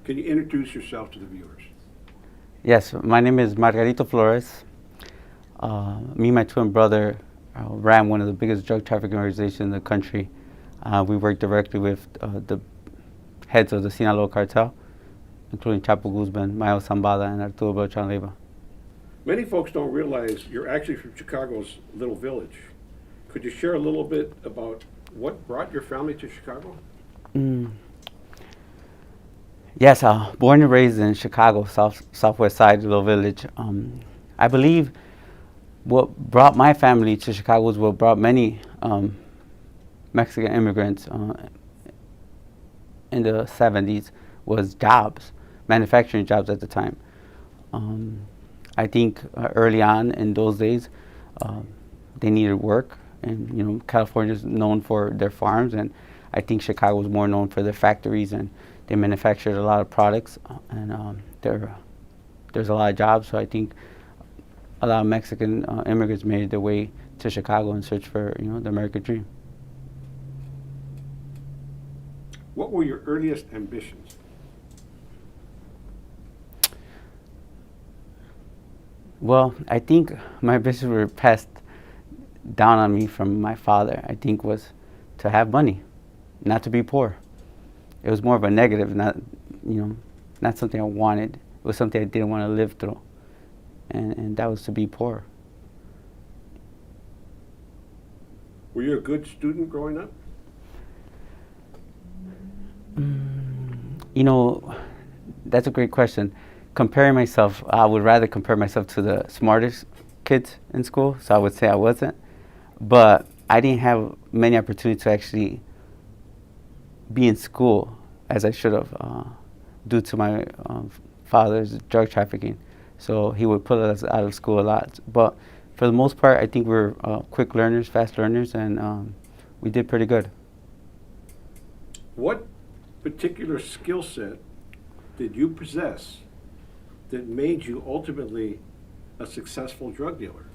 Can you introduce yourself to the viewers? Yes, my name is Margarito Flores. Me and my twin brother ran one of the biggest drug trafficking organizations in the country. We worked directly with the heads of the Sinaloa cartel, including Chapo Guzman, Mayo Zambada, and Arturo Beltran Leyva. Many folks don't realize you're actually from Chicago's little village. Could you share a little bit about what brought your family to Chicago? Yes, born and raised in Chicago, southwest side, little village. I believe what brought my family to Chicago was what brought many Mexican immigrants in the 70s was jobs, manufacturing jobs at the time. I think early on in those days, they needed work, and California is known for their farms, and I think Chicago was more known for their factories, and they manufactured a lot of products, and there's a lot of jobs. So I think a lot of Mexican immigrants made their way to Chicago in search for the American dream. What were your earliest ambitions? Well, I think my ambitions were passed down on me from my father. I think was to have money, not to be poor. It was more of a negative, not something I wanted. It was something I didn't want to live through, and that was to be poor. Were you a good student growing up? That's a great question. Comparing myself, I would rather compare myself to the smartest kids in school, so I would say I wasn't. But I didn't have many opportunities to actually be in school as I should have, due to my father's drug trafficking. So he would put us out of school a lot. But for the most part, I think we're quick learners, fast learners, and we did pretty good. What particular skill set did you possess that made you ultimately a successful drug dealer?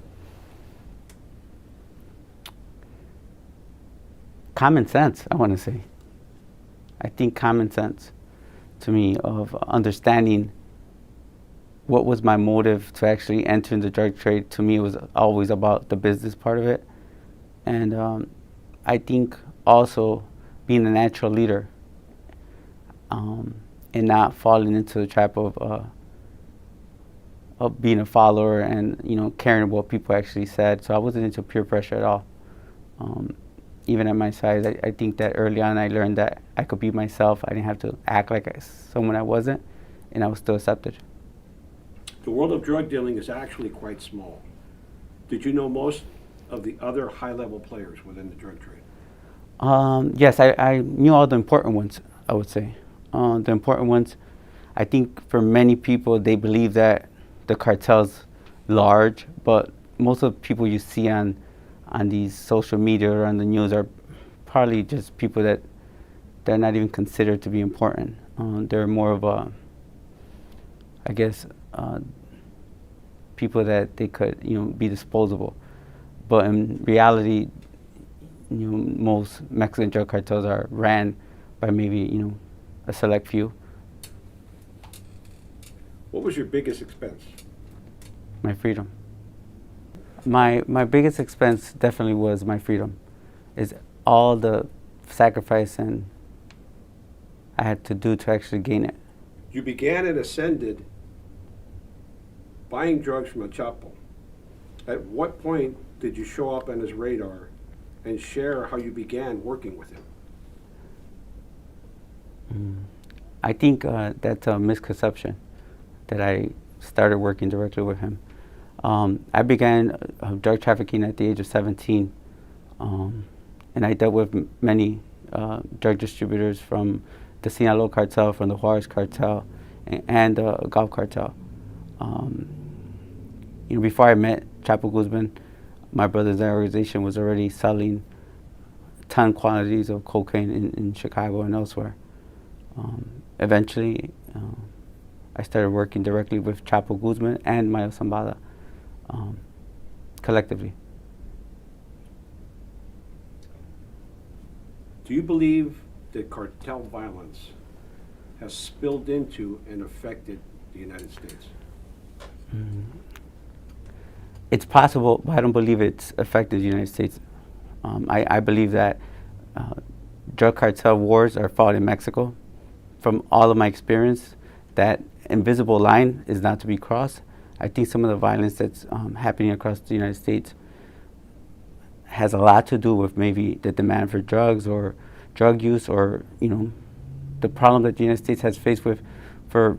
Common sense, I want to say. I think common sense to me of understanding what was my motive to actually enter in the drug trade. To me, it was always about the business part of it. And I think also being a natural leader and not falling into the trap of being a follower and caring what people actually said. So I wasn't into peer pressure at all. Even at my size, I think that early on I learned that I could be myself. I didn't have to act like someone I wasn't, and I was still accepted. The world of drug dealing is actually quite small. Did you know most of the other high-level players within the drug trade? Yes, I knew all the important ones, I would say. The important ones, I think for many people, they believe that the cartel's large, but most of the people you see on these social media or on the news are probably just people that they're not even considered to be important. They're more of I guess, people that they could, be disposable. But in reality, most Mexican drug cartels are ran by maybe, a select few. What was your biggest expense? My freedom. My biggest expense definitely was my freedom. Is all the sacrifice and I had to do to actually gain it. You began and ascended buying drugs from a Chapo. At what point did you show up on his radar and share how you began working with him? I think that's a misconception that I started working directly with him. I began drug trafficking at the age of 17, and I dealt with many drug distributors from the Sinaloa cartel, from the Juarez cartel, and the Gulf cartel. Before I met Chapo Guzman, my brother's organization was already selling ton quantities of cocaine in Chicago and elsewhere. Eventually, I started working directly with Chapo Guzman and Mayo Zambada, collectively. Do you believe that cartel violence has spilled into and affected the United States? It's possible, but I don't believe it's affected the United States. I believe that drug cartel wars are fought in Mexico. From all of my experience, that invisible line is not to be crossed. I think some of the violence that's happening across the United States has a lot to do with maybe the demand for drugs or drug use, or the problem that the United States has faced with for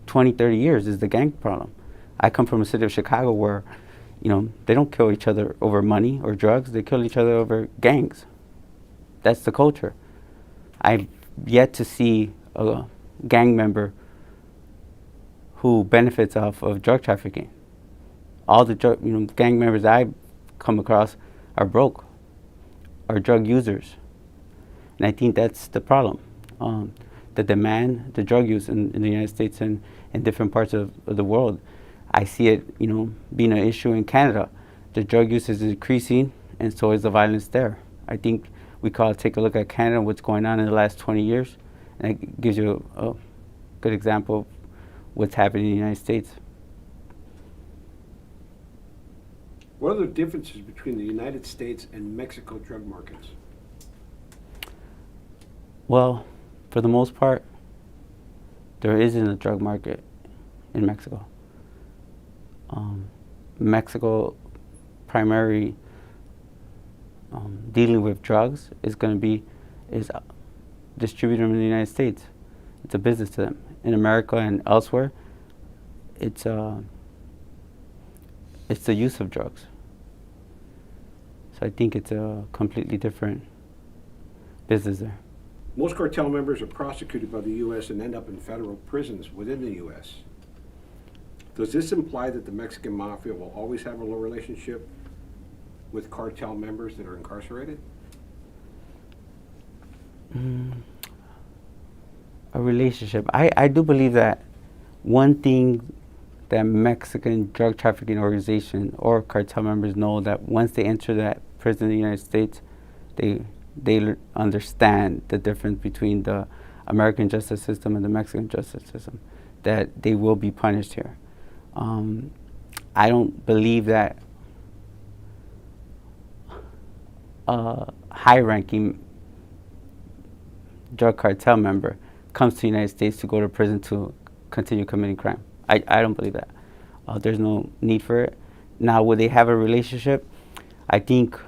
20, 30 years is the gang problem. I come from a city of Chicago where they don't kill each other over money or drugs. They kill each other over gangs. That's the culture. I've yet to see a gang member who benefits off of drug trafficking. All the gang members I've come across are broke, are drug users. And I think that's the problem. The demand, the drug use in the United States and in different parts of the world. I see it, being an issue in Canada. The drug use is increasing, and so is the violence there. I think we call take a look at Canada, what's going on in the last 20 years, and it gives you a good example of what's happening in the United States. What are the differences between the United States and Mexico drug markets? Well, for the most part, there isn't a drug market in Mexico. Mexico primary dealing with drugs is going to be distributing them in the United States. It's a business to them. In America and elsewhere, it's the use of drugs. So I think it's a completely different business there. Most cartel members are prosecuted by the U.S. and end up in federal prisons within the U.S. Does this imply that the Mexican mafia will always have a low relationship with cartel members that are incarcerated? A relationship. I do believe that one thing that Mexican drug trafficking organization or cartel members know, that once they enter that prison in the United States, they understand the difference between the American justice system and the Mexican justice system, that they will be punished here. I don't believe that a high-ranking drug cartel member comes to the United States to go to prison to continue committing crime. I don't believe that. There's no need for it. Now, would they have a relationship? I think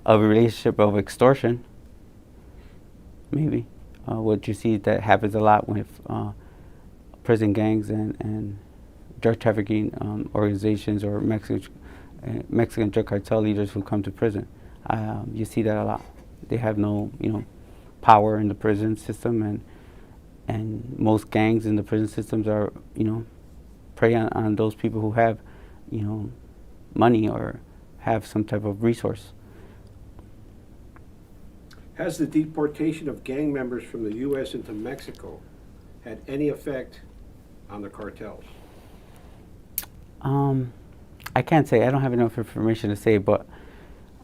of a relationship of extortion, maybe. What you see that happens a lot with prison gangs and drug trafficking organizations or Mexican drug cartel leaders who come to prison. You see that a lot. They have no, power in the prison system, and most gangs in the prison systems are, prey on those people who have, money or have some type of resource. Has the deportation of gang members from the U.S. into Mexico had any effect on the cartels? I can't say. I don't have enough information to say, but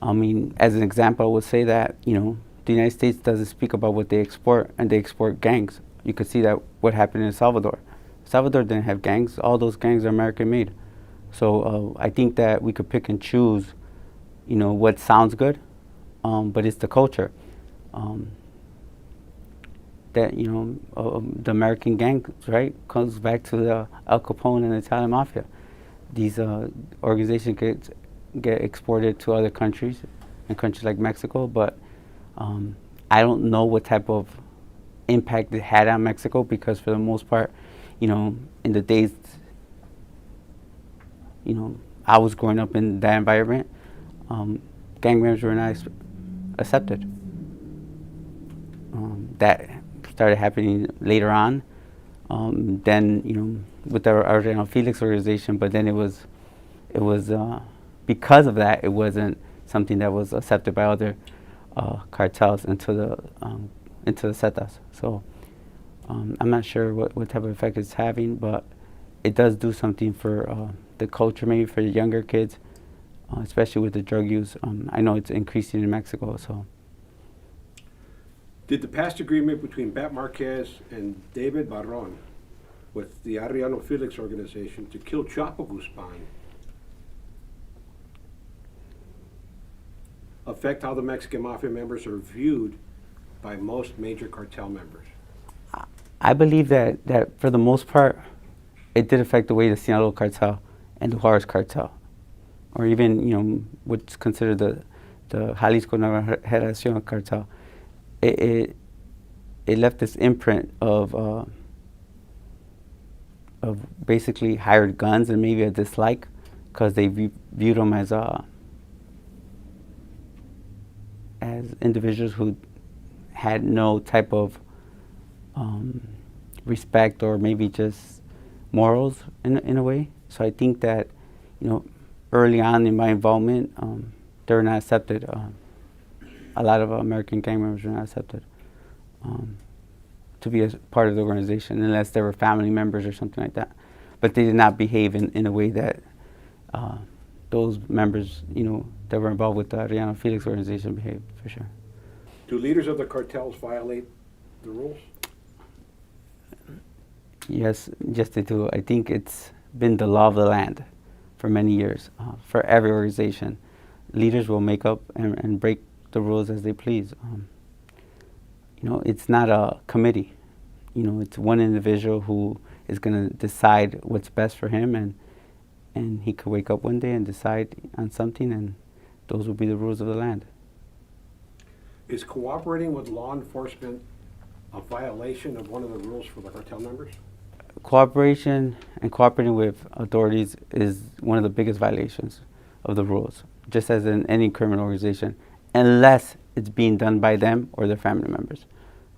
as an example, I would say that, the United States doesn't speak about what they export, and they export gangs. You could see that what happened in El Salvador. El Salvador didn't have gangs. All those gangs are American-made. So I think that we could pick and choose, what sounds good, but it's the culture. That, the American gangs, right, comes back to the Al Capone and the Italian mafia. These organizations get exported to other countries, and countries like Mexico, but I don't know what type of impact it had on Mexico, because for the most part, in the days, I was growing up in that environment, gang members were not accepted. That started happening later on. Then, with the Ariano Felix organization, but then it was because of that, it wasn't something that was accepted by other cartels into the Zetas. So I'm not sure what type of effect it's having, but it does do something for the culture, maybe for the younger kids, especially with the drug use. I know it's increasing in Mexico. So Did the past agreement between Bat Marquez and David Barron with the Ariano Felix organization to kill Chapo Guzman affect how the Mexican Mafia members are viewed by most major cartel members? I believe that for the most part, it did affect the way the Sinaloa cartel and the Juarez cartel, or even what's considered the Jalisco Nueva Generación cartel. It left this imprint of basically hired guns and maybe a dislike because they viewed them as individuals who had no type of respect or maybe just morals in a way. So I think that early on in my involvement, they were not accepted. A lot of American gang members were not accepted to be a part of the organization unless they were family members or something like that. But they did not behave in a way that those members, that were involved with the Ariano Felix organization behaved, for sure. Do leaders of the cartels violate the rules? Yes, they do. I think it's been the law of the land for many years. For every organization, leaders will make up and break the rules as they please. It's not a committee. It's one individual who is going to decide what's best for him, and he could wake up one day and decide on something, and those will be the rules of the land. Is cooperating with law enforcement a violation of one of the rules for the cartel members? Cooperation and cooperating with authorities is one of the biggest violations of the rules, just as in any criminal organization, unless it's being done by them or their family members.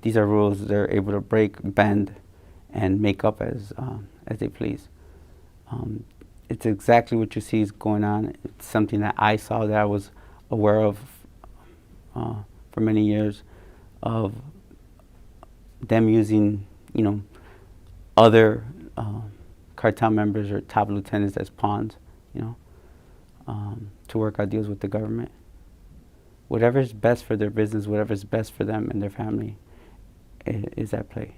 These are rules they're able to break, bend, and make up as they please. It's exactly what you see is going on. It's something that I saw, that I was aware of for many years, of them using, other cartel members or top lieutenants as pawns, to work out deals with the government. Whatever is best for their business, whatever is best for them and their family is at play.